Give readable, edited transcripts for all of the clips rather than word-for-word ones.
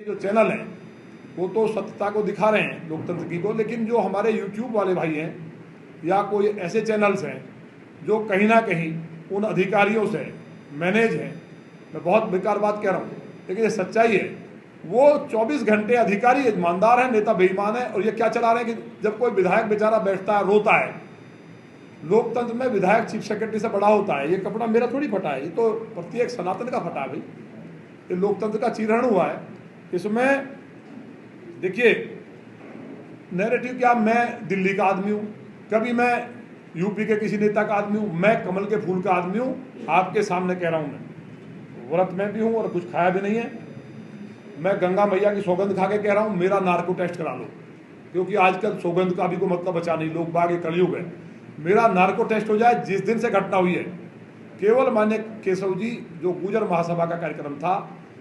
जो चैनल हैं वो तो सत्यता को दिखा रहे हैं लोकतंत्र की को, लेकिन जो हमारे YouTube वाले भाई हैं या कोई ऐसे चैनल्स हैं जो कहीं ना कहीं उन अधिकारियों से मैनेज हैं, मैं बहुत बेकार बात कह रहा हूँ लेकिन ये सच्चाई है, वो 24 घंटे अधिकारी ईमानदार है, नेता बेईमान है। और ये क्या चला रहे हैं कि जब कोई विधायक बेचारा बैठता है रोता है, लोकतंत्र में विधायक चीफ सेक्रेटरी से बड़ा होता है। ये कपड़ा मेरा थोड़ी फटा है, ये तो प्रत्येक सनातन का फटा है भाई। ये लोकतंत्र का चीरहरण हुआ है। इसमें देखिए नैरेटिव क्या, मैं दिल्ली का आदमी हूँ, कभी मैं यूपी के किसी नेता का आदमी हूँ, मैं कमल के फूल का आदमी हूँ। आपके सामने कह रहा हूँ, मैं व्रत में भी हूँ और कुछ खाया भी नहीं है। मैं गंगा मैया की सौगंध खा के कह रहा हूँ मेरा नार्को टेस्ट करा लो, क्योंकि आजकल सौगंध का भी कोई मतलब बचा नहीं, लोग बाग कलयुग है। मेरा नार्को टेस्ट हो जाए जिस दिन से घटना हुई है। केवल मान्य केशव जी जो गुजर महासभा का कार्यक्रम था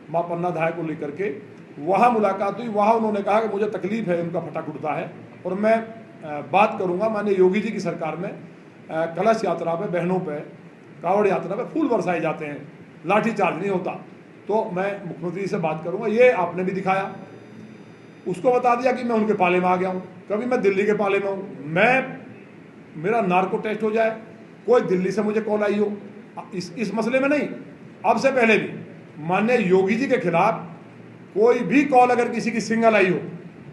माँ पन्ना धाय को लेकर के, वहाँ मुलाकात हुई। वहाँ उन्होंने कहा कि मुझे तकलीफ है, उनका फटा उठता है और मैं बात करूँगा। माननीय योगी जी की सरकार में कलश यात्रा पे, बहनों पे, कावड़ यात्रा पे फूल बरसाए जाते हैं, लाठी चार्ज नहीं होता, तो मैं मुख्यमंत्री से बात करूँगा। ये आपने भी दिखाया, उसको बता दिया कि मैं उनके पाले में आ गया हूँ, कभी मैं दिल्ली के पाले में हूँ। मेरा नार्को टेस्ट हो जाए, कोई दिल्ली से मुझे कॉल आई हो इस मसले में नहीं, अब से पहले भी माननीय योगी जी के खिलाफ कोई भी कॉल अगर किसी की सिंगल आई हो,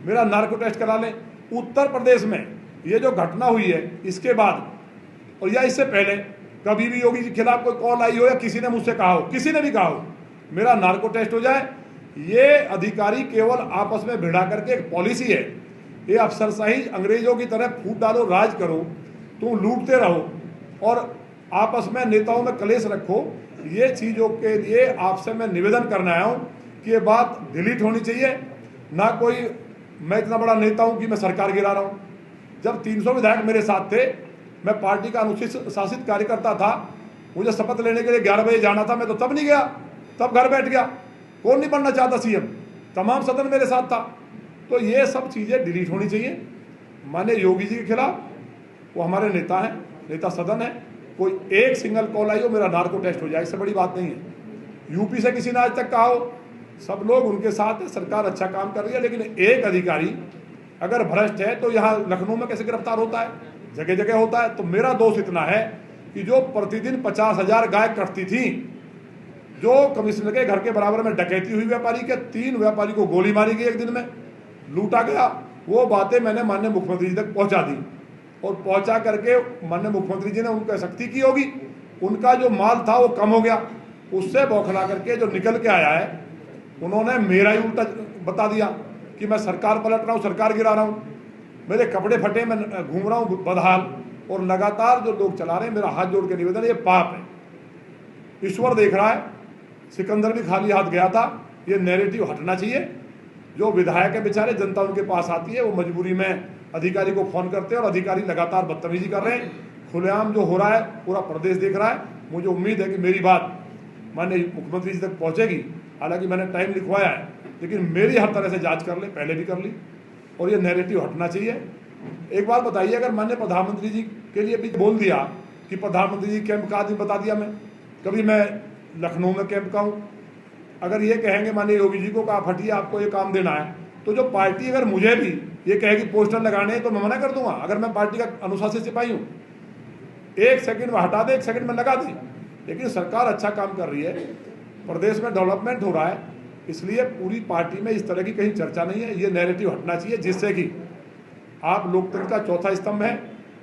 मेरा नार्को टेस्ट करा लें। उत्तर प्रदेश में ये जो घटना हुई है इसके बाद और या इससे पहले कभी भी योगी जी के खिलाफ कोई कॉल आई हो या किसी ने मुझसे कहा हो, किसी ने भी कहा हो मेरा नार्को टेस्ट हो जाए, ये अधिकारी केवल आपस में भिड़ा करके एक पॉलिसी है। ये अफसरशाही अंग्रेजों की तरह फूट डालो, राज करो, तुम लूटते रहो और आपस में नेताओं में कलेश रखो। ये चीज़ों के लिए आपसे मैं निवेदन करना आया हूँ कि ये बात डिलीट होनी चाहिए। ना कोई मैं इतना बड़ा नेता हूँ कि मैं सरकार गिरा रहा हूँ। जब 300 विधायक मेरे साथ थे, मैं पार्टी का अनुसूचित शासित कार्यकर्ता था, मुझे शपथ लेने के लिए 11 बजे जाना था, मैं तो तब नहीं गया, तब घर बैठ गया। कौन नहीं बनना चाहता सीएम, तमाम सदन मेरे साथ था। तो ये सब चीज़ें डिलीट होनी चाहिए। माननीय योगी जी के खिलाफ, वो हमारे नेता हैं, नेता सदन है, कोई एक सिंगल कॉल आई हो मेरा नार्को टेस्ट हो जाए, इससे बड़ी बात नहीं है। यूपी से किसी ने आज तक कहा हो, सब लोग उनके साथ है, सरकार अच्छा काम कर रही है, लेकिन एक अधिकारी अगर भ्रष्ट है तो यहाँ लखनऊ में कैसे गिरफ्तार होता है, जगह जगह होता है। तो मेरा दोष इतना है कि जो प्रतिदिन 50,000 गाय कटती थी, जो कमिश्नर के घर के बराबर में डकैती हुई व्यापारी के, 3 व्यापारी को गोली मारी गई, एक दिन में लूटा गया, वो बातें मैंने माननीय मुख्यमंत्री जी तक पहुंचा दी और पहुंचा करके माननीय मुख्यमंत्री जी ने उनको सख्ती की होगी। उनका जो माल था वो कम हो गया, उससे बौखला करके जो निकल के आया है, उन्होंने मेरा ही उल्टा बता दिया कि मैं सरकार पलट रहा हूँ, सरकार गिरा रहा हूँ, मेरे कपड़े फटे, मैं घूम रहा हूँ बदहाल। और लगातार जो लोग चला रहे हैं, मेरा हाथ जोड़ के निवेदन, ये पाप है, ईश्वर देख रहा है। सिकंदर भी खाली हाथ गया था। ये नैरेटिव हटना चाहिए। जो विधायक है बेचारे, जनता उनके पास आती है, वो मजबूरी में अधिकारी को फोन करते हैं और अधिकारी लगातार बदतमीजी कर रहे हैं। खुलेआम जो हो रहा है पूरा प्रदेश देख रहा है। मुझे उम्मीद है कि मेरी बात माननीय मुख्यमंत्री जी तक पहुंचेगी। हालांकि मैंने टाइम लिखवाया है, लेकिन मेरी हर तरह से जांच कर ले, पहले भी कर ली, और ये नैरेटिव हटना चाहिए। एक बात बताइए, अगर माननीय प्रधानमंत्री जी के लिए भी बोल दिया कि प्रधानमंत्री जी कैंप का आदमी बता दिया, मैं कभी मैं लखनऊ में कैंप का हूँ, अगर ये कहेंगे माननीय योगी जी को कि आप हटिए, आपको ये काम देना है, तो जो पार्टी अगर मुझे भी ये कहेगी पोस्टर लगाने हैं तो मैं मना कर दूंगा। अगर मैं पार्टी का अनुशासित सिपाही हूँ, 1 सेकंड में हटा दे, 1 सेकंड में लगा दे। लेकिन सरकार अच्छा काम कर रही है, प्रदेश में डेवलपमेंट हो रहा है, इसलिए पूरी पार्टी में इस तरह की कहीं चर्चा नहीं है। ये नैरेटिव हटना चाहिए, जिससे कि आप लोकतंत्र का चौथा स्तंभ है।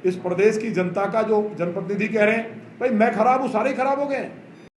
इस प्रदेश की जनता का जो जनप्रतिनिधि कह रहे हैं भाई मैं खराब हूँ, सारे खराब हो गए हैं।